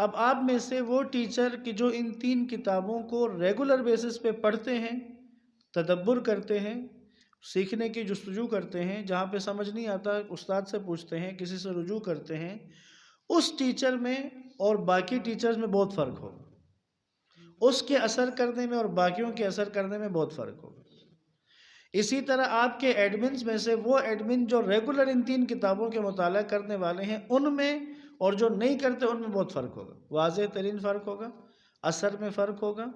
اب آپ میں سے وہ ٹیچر کہ جو ان 3 کتابوں کو ریگولر بیسس پہ پڑھتے ہیں، تدبر کرتے ہیں، سیکھنے کی جستجو کرتے ہیں، جہاں پہ سمجھ نہیں آتا استاد سے پوچھتے ہیں، کسی سے رجوع کرتے ہیں، اس ٹیچر میں اور باقی ٹیچرز میں بہت فرق ہوگا، اس کے اثر کرنے میں اور باقیوں کے اثر کرنے میں بہت فرق ہوگا۔ اسی طرح آپ کے ایڈمنز میں سے وہ ایڈمن جو ریگولر ان 3 کتابوں کے مطالعہ کرنے والے ہیں، ان میں اور جو نہیں کرتے ان میں بہت فرق ہوگا، واضح ترین فرق ہوگا، اثر میں فرق ہوگا،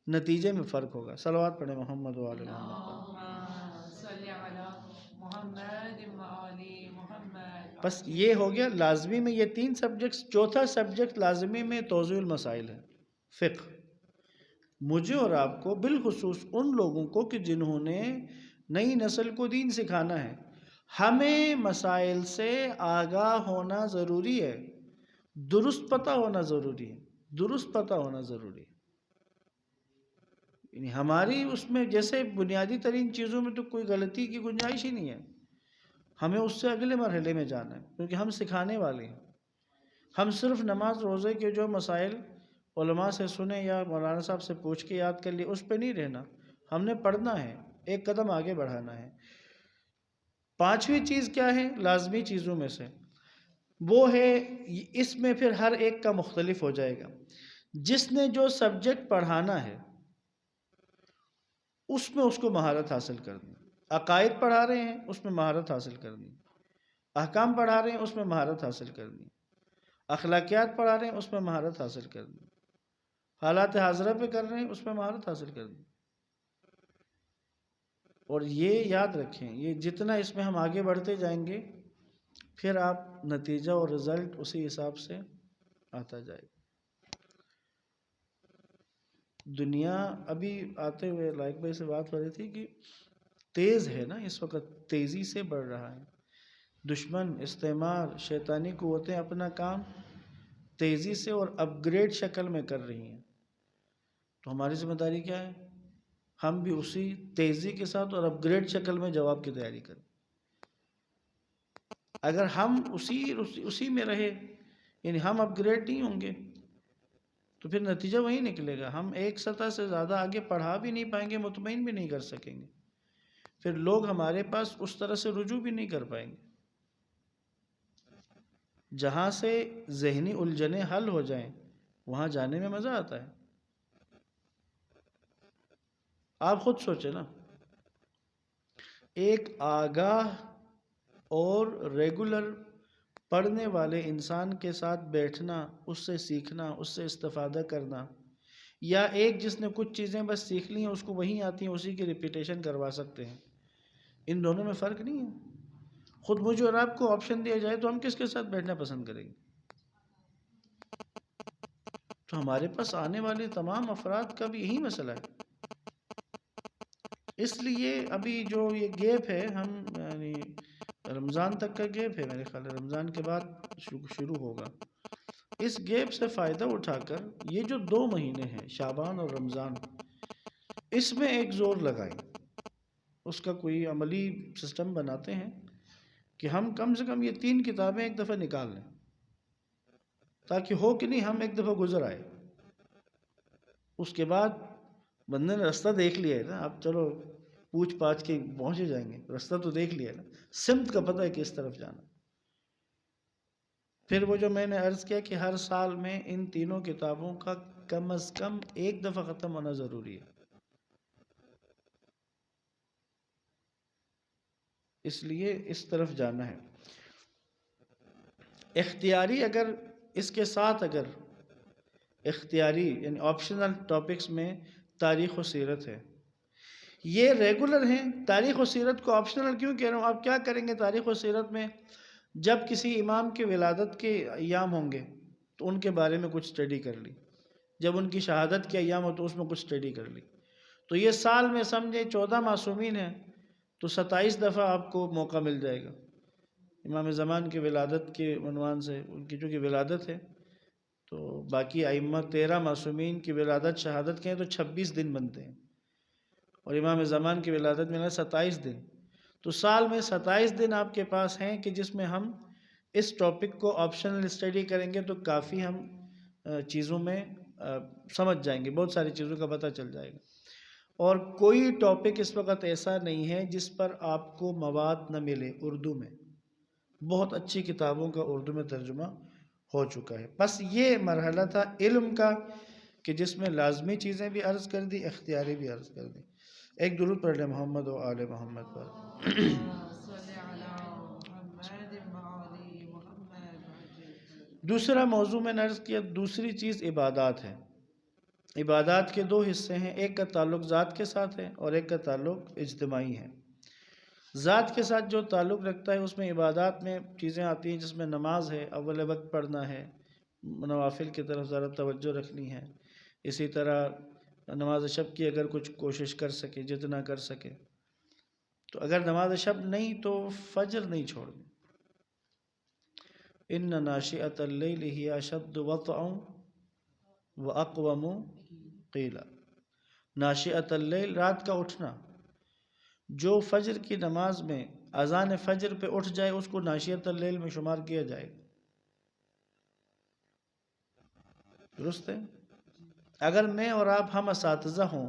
نتیجے میں فرق ہوگا۔ صلوات پڑھیں محمد و آل محمد۔ بس یہ ہو گیا لازمی میں یہ 3 سبجیکٹس۔ چوتھا سبجیکٹ لازمی میں توضیح المسائل ہے، فقہ۔ مجھے اور آپ کو بالخصوص ان لوگوں کو کہ جنہوں نے نئی نسل کو دین سکھانا ہے، ہمیں مسائل سے آگاہ ہونا ضروری ہے، درست پتہ ہونا ضروری ہے، درست پتہ ہونا ضروری ہے۔ یعنی ہماری اس میں جیسے بنیادی ترین چیزوں میں تو کوئی غلطی کی گنجائش ہی نہیں ہے، ہمیں اس سے اگلے مرحلے میں جانا ہے، کیونکہ ہم سکھانے والے ہیں۔ ہم صرف نماز روزے کے جو مسائل علماء سے سنے یا مولانا صاحب سے پوچھ کے یاد کر لیے اس پہ نہیں رہنا، ہم نے پڑھنا ہے، ایک قدم آگے بڑھانا ہے۔ 5ویں چیز کیا ہے لازمی چیزوں میں سے؟ وہ ہے، اس میں پھر ہر ایک کا مختلف ہو جائے گا، جس نے جو سبجیکٹ پڑھانا ہے اس میں اس کو مہارت حاصل کرنی۔ عقائد پڑھا رہے ہیں اس میں مہارت حاصل کرنی، احکام پڑھا رہے ہیں اس میں مہارت حاصل کرنی، اخلاقیات پڑھا رہے ہیں اس میں مہارت حاصل کرنی، حالات حاضرہ پہ کر رہے ہیں اس میں مہارت حاصل کرنی۔ اور یہ یاد رکھیں، یہ جتنا اس میں ہم آگے بڑھتے جائیں گے پھر آپ نتیجہ اور رزلٹ اسی حساب سے آتا جائے گا۔ دنیا ابھی آتے ہوئے لائق بھائی سے بات ہو رہی تھی کہ تیز ہے نا، اس وقت تیزی سے بڑھ رہا ہے، دشمن استعمار شیطانی قوتیں اپنا کام تیزی سے اور اپ گریڈ شکل میں کر رہی ہیں، تو ہماری ذمہ داری کیا ہے؟ ہم بھی اسی تیزی کے ساتھ اور اپ گریڈ شکل میں جواب کی تیاری کریں۔ اگر ہم اسی میں رہے، یعنی ہم اپ گریڈ نہیں ہوں گے تو پھر نتیجہ وہی نکلے گا، ہم ایک سطح سے زیادہ آگے پڑھا بھی نہیں پائیں گے، مطمئن بھی نہیں کر سکیں گے، پھر لوگ ہمارے پاس اس طرح سے رجوع بھی نہیں کر پائیں گے۔ جہاں سے ذہنی الجھنیں حل ہو جائیں وہاں جانے میں مزہ آتا ہے۔ آپ خود سوچیں نا، ایک آگاہ اور ریگولر پڑھنے والے انسان کے ساتھ بیٹھنا، اس سے سیکھنا، اس سے استفادہ کرنا، یا ایک جس نے کچھ چیزیں بس سیکھ لی ہیں اس کو وہیں آتی ہیں اسی کی ریپیٹیشن کروا سکتے ہیں، ان دونوں میں فرق نہیں ہے۔ خود مجھے اور آپ کو آپشن دیا جائے تو ہم کس کے ساتھ بیٹھنا پسند کریں گے؟ تو ہمارے پاس آنے والے تمام افراد کا بھی یہی مسئلہ ہے۔ اس لیے ابھی جو یہ گیپ ہے، ہم یعنی رمضان تک کا گیپ ہے، میرے خیال ہے رمضان کے بعد شروع ہوگا، اس گیپ سے فائدہ اٹھا کر یہ جو 2 مہینے ہیں شعبان اور رمضان، اس میں ایک زور لگائیں، اس کا کوئی عملی سسٹم بناتے ہیں کہ ہم کم سے کم یہ 3 کتابیں ایک دفعہ نکال لیں، تاکہ ہو کہ نہیں ہم ایک دفعہ گزر آئے، اس کے بعد بندے نے رستہ دیکھ لیا ہے نا، اب چلو پوچھ پاچھ کے پہنچے جائیں گے، رستہ تو دیکھ لیا ہے نا، سمت کا پتہ ہے کس طرف جانا۔ پھر وہ جو میں نے عرض کیا کہ ہر سال میں ان 3 کتابوں کا کم از کم ایک دفعہ ختم ہونا ضروری ہے، اس لیے اس طرف جانا ہے۔ اختیاری اگر اس کے ساتھ اگر اختیاری یعنی آپشنل ٹاپکس میں تاریخ و سیرت ہے، یہ ریگولر ہیں۔ تاریخ و سیرت کو آپشنل کیوں کہہ رہا ہوں؟ آپ کیا کریں گے تاریخ و سیرت میں؟ جب کسی امام کی ولادت کے ایام ہوں گے تو ان کے بارے میں کچھ سٹڈی کر لی، جب ان کی شہادت کے ایام ہو تو اس میں کچھ سٹڈی کر لی، تو یہ سال میں سمجھے 14 معصومین ہیں تو 27 دفعہ آپ کو موقع مل جائے گا امام زمان کی ولادت کے عنوان سے، ان کی چونکہ ولادت ہے تو باقی ائمہ 13 معصومین کی ولادت شہادت کے ہیں تو 26 دن بنتے ہیں، اور امام زمان کی ولادت میں 27 دن، تو سال میں 27 دن آپ کے پاس ہیں کہ جس میں ہم اس ٹاپک کو آپشنل اسٹڈی کریں گے تو کافی ہم چیزوں میں سمجھ جائیں گے، بہت ساری چیزوں کا پتہ چل جائے گا۔ اور کوئی ٹاپک اس وقت ایسا نہیں ہے جس پر آپ کو مواد نہ ملے اردو میں، بہت اچھی کتابوں کا اردو میں ترجمہ ہو چکا ہے۔ بس یہ مرحلہ تھا علم کا کہ جس میں لازمی چیزیں بھی عرض کر دی، اختیاری بھی عرض کر دی۔ ایک درود پڑھ لیں محمد و آل محمد پر۔ دوسرا موضوع میں نے عرض کیا، دوسری چیز عبادات ہے۔ عبادات کے دو حصے ہیں، ایک کا تعلق ذات کے ساتھ ہے اور ایک کا تعلق اجتماعی ہے۔ ذات کے ساتھ جو تعلق رکھتا ہے اس میں عبادات میں چیزیں آتی ہیں، جس میں نماز ہے، اول وقت پڑھنا ہے، نوافل کی طرف ذرا توجہ رکھنی ہے۔ اسی طرح نماز شب کی اگر کچھ کوشش کر سکے، جتنا کر سکے، تو اگر نماز شب نہیں تو فجر نہیں چھوڑنی۔ ان ناشئۃ اللیل ہی اشد وطئا واقوم قیلا۔ ناشئۃ اللیل، رات کا اٹھنا، جو فجر کی نماز میں اذان فجر پہ اٹھ جائے اس کو ناشئۃ اللیل میں شمار کیا جائے گا۔ درست ہے؟ اگر میں اور آپ ہم اساتذہ ہوں،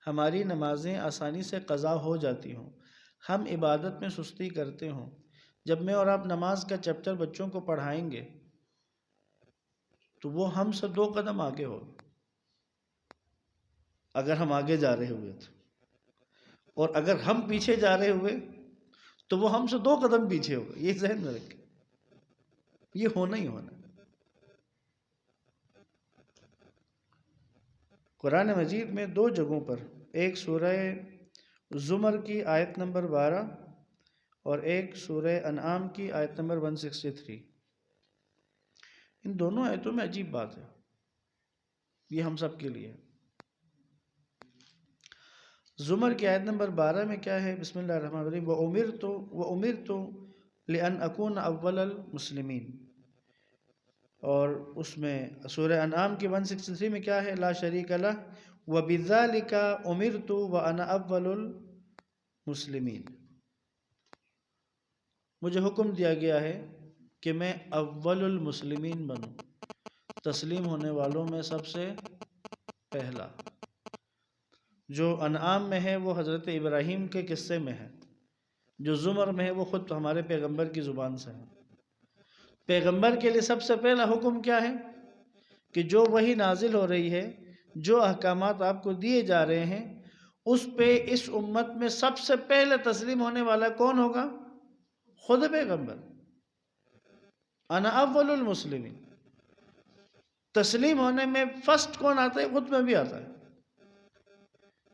ہماری نمازیں آسانی سے قضا ہو جاتی ہوں، ہم عبادت میں سستی کرتے ہوں، جب میں اور آپ نماز کا چیپٹر بچوں کو پڑھائیں گے تو وہ ہم سے 2 قدم آگے ہوگا اگر ہم آگے جا رہے ہوئے تو، اور اگر ہم پیچھے جا رہے ہوئے تو وہ ہم سے 2 قدم پیچھے ہوگا۔ یہ ذہن میں رکھیں، یہ ہونا ہی ہونا۔ قرآن مجید میں 2 جگہوں پر، ایک سورہ زمر کی آیت نمبر 12 اور ایک سورہ انعام کی آیت نمبر 163، ان دونوں آیتوں میں عجیب بات ہے، یہ ہم سب کے لیے۔ زمر کی آیت نمبر 12 میں کیا ہے؟ بسم اللہ الرحمن الرحیم، وَأُمِرْتُ لِأَنْ أَكُونَ أَوَّلَ الْمُسْلِمِينَ، اور اس میں سورہ انعام کی 163 میں کیا ہے؟ لا شریک لہ وَبِذَلِكَ أُمِرْتُ وَأَنَا أَوَّلُ الْمُسْلِمِينَ، مجھے حکم دیا گیا ہے کہ میں اول المسلمین بنوں، تسلیم ہونے والوں میں سب سے پہلا۔ جو انعام میں ہے وہ حضرت ابراہیم کے قصے میں ہے، جو زمر میں ہے وہ خود ہمارے پیغمبر کی زبان سے ہے۔ پیغمبر کے لیے سب سے پہلا حکم کیا ہے؟ کہ جو وحی نازل ہو رہی ہے، جو احکامات آپ کو دیے جا رہے ہیں، اس پہ اس امت میں سب سے پہلے تسلیم ہونے والا کون ہوگا؟ خود پیغمبر۔ انا اول المسلمین، تسلیم ہونے میں فرسٹ کون آتا ہے؟ خود میں بھی آتا ہے۔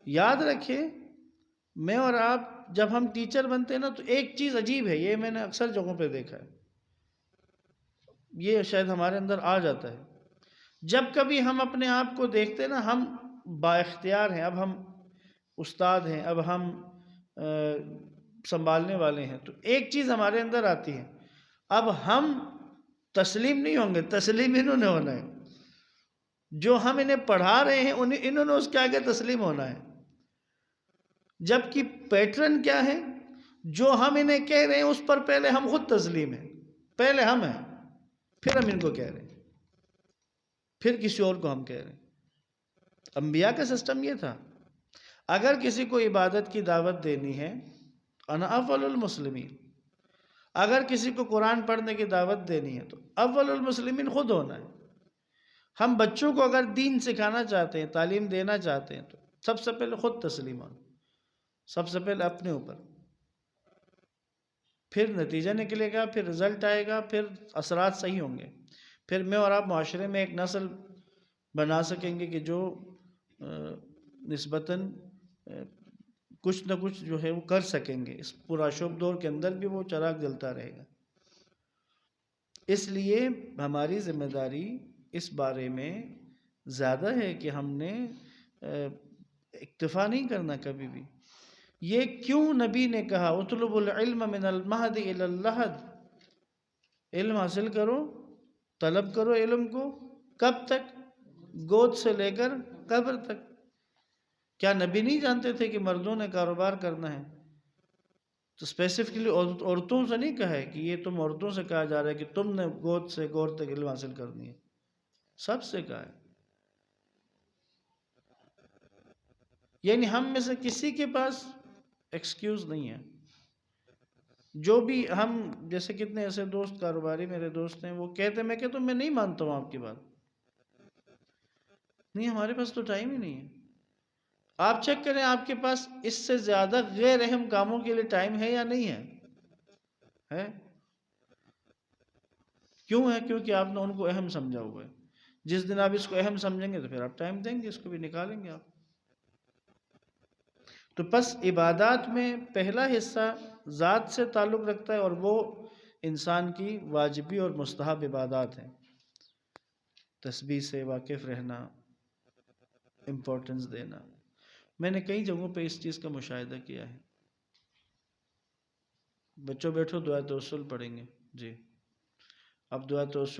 یاد رکھیں، میں اور آپ جب ہم ٹیچر بنتے ہیں نا تو ایک چیز عجیب ہے، یہ میں نے اکثر جگہوں پہ دیکھا ہے، یہ شاید ہمارے اندر آ جاتا ہے۔ جب کبھی ہم اپنے آپ کو دیکھتے ہیں نا، ہم با اختیار ہیں، اب ہم استاد ہیں، اب ہم سنبھالنے والے ہیں، تو ایک چیز ہمارے اندر آتی ہے، اب ہم تسلیم نہیں ہوں گے، تسلیم انہوں نے ہونا ہے۔ جو ہم انہیں پڑھا رہے ہیں انہوں نے اس کے آگے تسلیم ہونا ہے۔ جبکہ پیٹرن کیا ہے؟ جو ہم انہیں کہہ رہے ہیں اس پر پہلے ہم خود تسلیم ہیں، پہلے ہم ہیں، پھر ہم ان کو کہہ رہے ہیں، پھر کسی اور کو ہم کہہ رہے ہیں۔ انبیاء کا سسٹم یہ تھا، اگر کسی کو عبادت کی دعوت دینی ہے، انا اول المسلمین، اگر کسی کو قرآن پڑھنے کی دعوت دینی ہے تو اول المسلمین خود ہونا ہے۔ ہم بچوں کو اگر دین سکھانا چاہتے ہیں، تعلیم دینا چاہتے ہیں، تو سب سے پہلے خود تسلیم ہونا، سب سے پہلے اپنے اوپر، پھر نتیجہ نکلے گا، پھر رزلٹ آئے گا، پھر اثرات صحیح ہوں گے، پھر میں اور آپ معاشرے میں ایک نسل بنا سکیں گے کہ جو نسبتاً کچھ نہ کچھ جو ہے وہ کر سکیں گے، اس پرآشوب دور کے اندر بھی وہ چراغ جلتا رہے گا۔ اس لیے ہماری ذمہ داری اس بارے میں زیادہ ہے کہ ہم نے اکتفا نہیں کرنا کبھی بھی۔ یہ کیوں نبی نے کہا اطلب العلم من المہد الی اللحد، علم حاصل کرو، طلب کرو علم کو، کب تک؟ گود سے لے کر قبر تک۔ کیا نبی نہیں جانتے تھے کہ مردوں نے کاروبار کرنا ہے؟ تو اسپیسیفکلی عورتوں سے نہیں کہا ہے کہ یہ تم عورتوں سے کہا جا رہا ہے کہ تم نے گود سے گور تک علم حاصل کرنی ہے، سب سے کہا ہے. یعنی ہم میں سے کسی کے پاس ایکسکیوز نہیں ہے. جو بھی ہم جیسے کتنے ایسے دوست کاروباری میرے دوست ہیں، وہ کہتے ہیں، میں کہتا ہوں میں نہیں مانتا ہوں آپ کی بات. نہیں، ہمارے پاس تو ٹائم ہی نہیں ہے. آپ چیک کریں آپ کے پاس اس سے زیادہ غیر اہم کاموں کے لیے ٹائم ہے یا نہیں ہے؟ کیوں ہے؟ کیونکہ آپ نے ان کو اہم سمجھا ہوا ہے. جس دن آپ اس کو اہم سمجھیں گے تو پھر آپ ٹائم دیں گے، اس کو بھی نکالیں گے آپ. تو پس عبادات میں پہلا حصہ ذات سے تعلق رکھتا ہے، اور وہ انسان کی واجبی اور مستحب عبادات ہیں. تسبیح سے واقف رہنا، امپورٹنس دینا. میں نے کئی جگہوں پہ اس چیز کا مشاہدہ کیا ہے. بچوں بیٹھو، دعا توسل پڑھیں گے. جی، اب دعا توسل